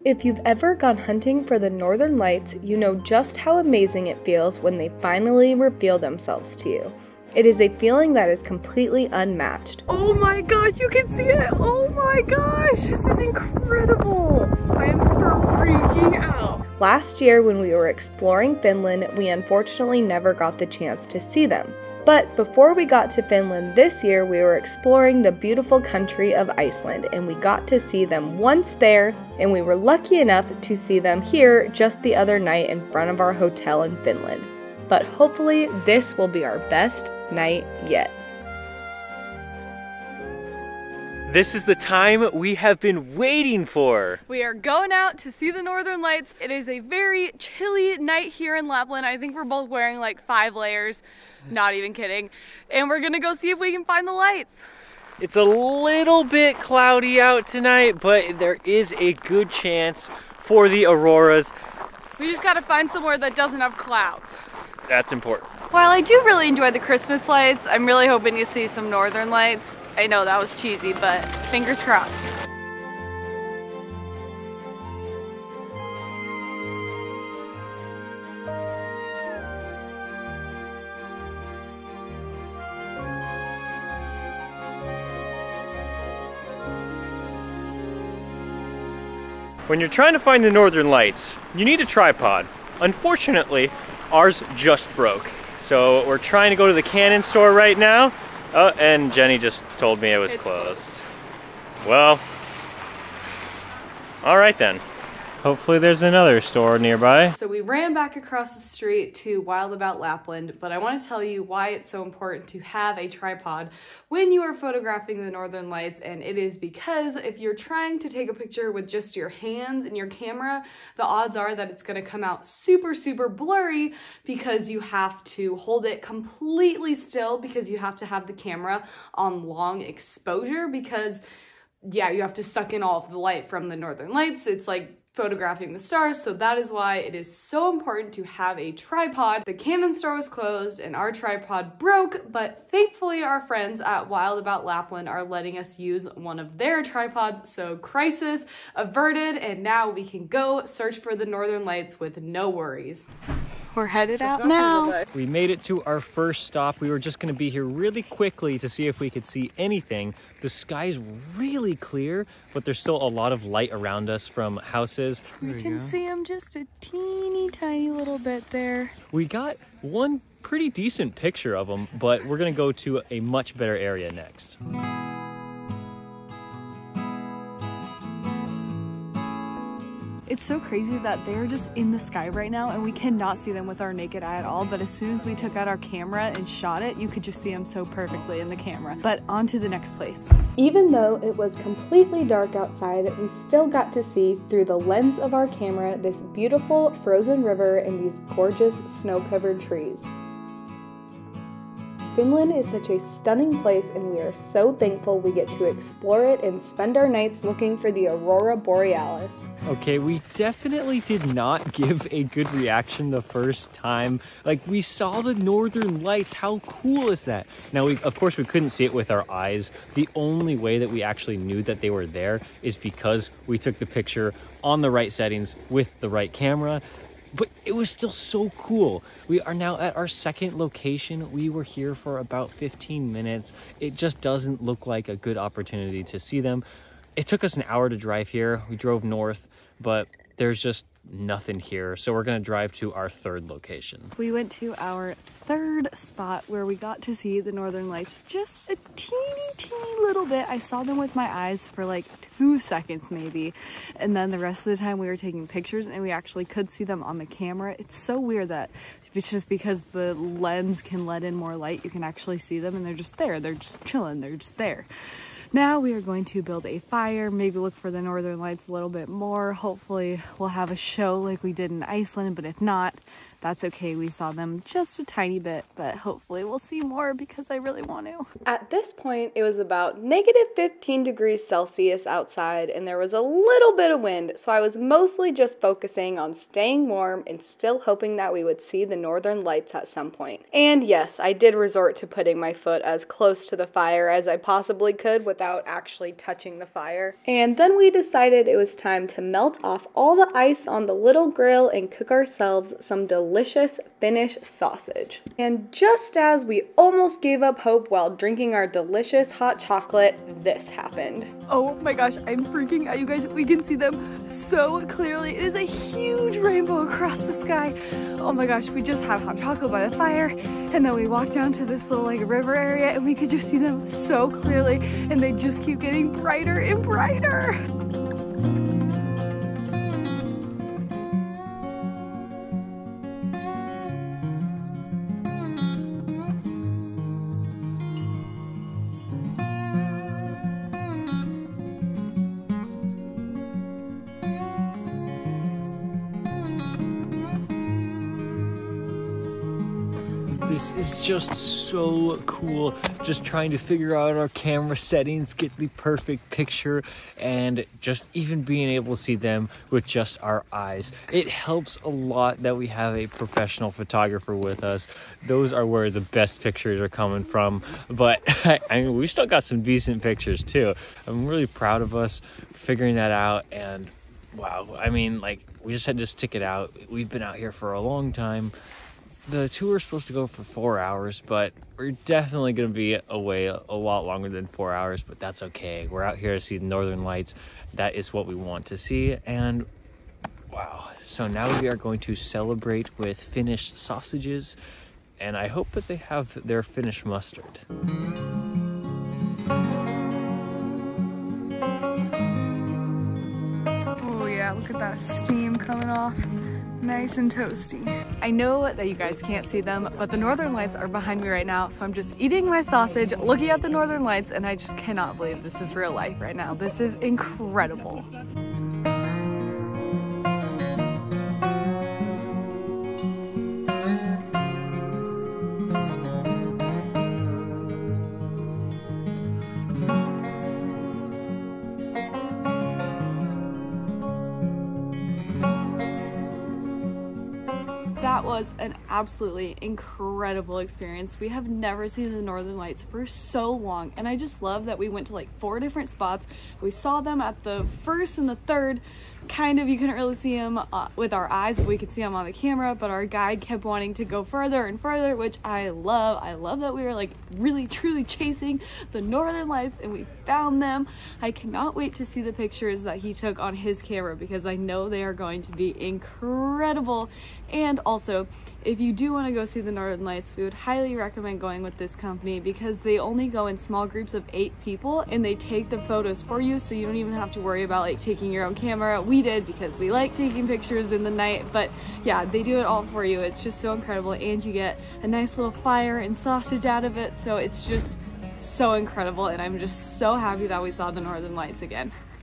If you've ever gone hunting for the northern lights, you know just how amazing it feels when they finally reveal themselves to you. It is a feeling that is completely unmatched. Oh my gosh, you can see it! Oh my gosh, this is incredible! I am freaking out. Last year when we were exploring Finland, we unfortunately never got the chance to see them. But before we got to Finland this year, we were exploring the beautiful country of Iceland, and we got to see them once there, and we were lucky enough to see them here just the other night in front of our hotel in Finland. But hopefully this will be our best night yet. This is the time we have been waiting for. We are going out to see the northern lights. It is a very chilly night here in Lapland. I think we're both wearing like 5 layers, not even kidding. And we're gonna go see if we can find the lights. It's a little bit cloudy out tonight, but there is a good chance for the auroras. We just gotta find somewhere that doesn't have clouds. That's important. While I do really enjoy the Christmas lights, I'm really hoping to see some northern lights. I know that was cheesy, but fingers crossed. When you're trying to find the northern lights, you need a tripod. Unfortunately, ours just broke. So we're trying to go to the Canon store right now. Oh, and Jenny just told me it was closed. Well, all right then. Hopefully there's another store nearby. So we ran back across the street to Wild About Lapland, but I want to tell you why it's so important to have a tripod when you are photographing the northern lights, and it is because if you're trying to take a picture with just your hands and your camera, the odds are that it's going to come out super blurry because you have to hold it completely still, because you have to have the camera on long exposure, because yeah, you have to suck in all of the light from the northern lights. It's like photographing the stars, so that is why it is so important to have a tripod. The Canon store was closed and our tripod broke, but thankfully our friends at Wild About Lapland are letting us use one of their tripods, so crisis averted, and now we can go search for the northern lights with no worries. We're headed out now. We made it to our first stop. We were just gonna be here really quickly to see if we could see anything. The sky's really clear, but there's still a lot of light around us from houses. We can see them just a teeny tiny little bit there. We got one pretty decent picture of them, but we're gonna go to a much better area next. It's so crazy that they're just in the sky right now and we cannot see them with our naked eye at all, but as soon as we took out our camera and shot it, you could just see them so perfectly in the camera. But on to the next place. Even though it was completely dark outside, we still got to see through the lens of our camera this beautiful frozen river and these gorgeous snow-covered trees. Finland is such a stunning place, and we are so thankful we get to explore it and spend our nights looking for the aurora borealis. Okay, we definitely did not give a good reaction the first time. Like, we saw the northern lights. How cool is that? Now, of course, we couldn't see it with our eyes. The only way that we actually knew that they were there is because we took the picture on the right settings with the right camera. But it was still so cool. We are now at our second location. We were here for about 15 minutes. It just doesn't look like a good opportunity to see them. It took us an hour to drive here. We drove north, but there's just nothing here. So we're gonna drive to our third location. We went to our third spot where we got to see the northern lights just a teeny little bit. I saw them with my eyes for like 2 seconds maybe, and then the rest of the time we were taking pictures and we actually could see them on the camera. It's so weird that it's just because the lens can let in more light, you can actually see them, and they're just there. They're just chilling. They're just there. Now we are going to build a fire, maybe look for the northern lights a little bit more. Hopefully we'll have a show like we did in Iceland, but if not, that's okay. We saw them just a tiny bit, but hopefully we'll see more because I really want to. At this point, it was about -15 degrees Celsius outside, and there was a little bit of wind, so I was mostly just focusing on staying warm and still hoping that we would see the northern lights at some point. And yes, I did resort to putting my foot as close to the fire as I possibly could with without actually touching the fire. And then we decided it was time to melt off all the ice on the little grill and cook ourselves some delicious Finnish sausage. And just as we almost gave up hope while drinking our delicious hot chocolate, this happened. Oh my gosh, I'm freaking out, you guys. We can see them so clearly. It is a huge rainbow across the sky. Oh my gosh, we just had hot chocolate by the fire, and then we walked down to this little like river area, and we could just see them so clearly, and they just keep getting brighter and brighter. This is just so cool, just trying to figure out our camera settings, get the perfect picture, and just even being able to see them with just our eyes. It helps a lot that we have a professional photographer with us. Those are where the best pictures are coming from, but I mean, we still got some decent pictures too. I'm really proud of us figuring that out, and wow, I mean, like, we just had to stick it out. We've been out here for a long time. The tour is supposed to go for 4 hours, but we're definitely going to be away a lot longer than 4 hours, but that's okay. We're out here to see the Northern Lights. That is what we want to see, and wow. So now we are going to celebrate with Finnish sausages, and I hope that they have their Finnish mustard. Oh yeah, look at that steam coming off. Nice and toasty. I know that you guys can't see them, but the Northern Lights are behind me right now, so I'm just eating my sausage, looking at the Northern Lights, and I just cannot believe this is real life right now. This is incredible. That was an absolutely incredible experience. We have never seen the Northern Lights for so long, and I just love that we went to like 4 different spots. We saw them at the first and the third. Kind of, you couldn't really see them with our eyes, but we could see them on the camera, but our guide kept wanting to go further and further, which I love. I love that we were like really truly chasing the Northern Lights, and we found them. I cannot wait to see the pictures that he took on his camera, because I know they are going to be incredible. And also, if you do want to go see the Northern Lights, we would highly recommend going with this company, because they only go in small groups of 8 people, and they take the photos for you, so you don't even have to worry about like taking your own camera. We did, because we like taking pictures in the night, but yeah, they do it all for you. It's just so incredible, and you get a nice little fire and sausage out of it, so it's just so incredible, and I'm just so happy that we saw the Northern Lights again.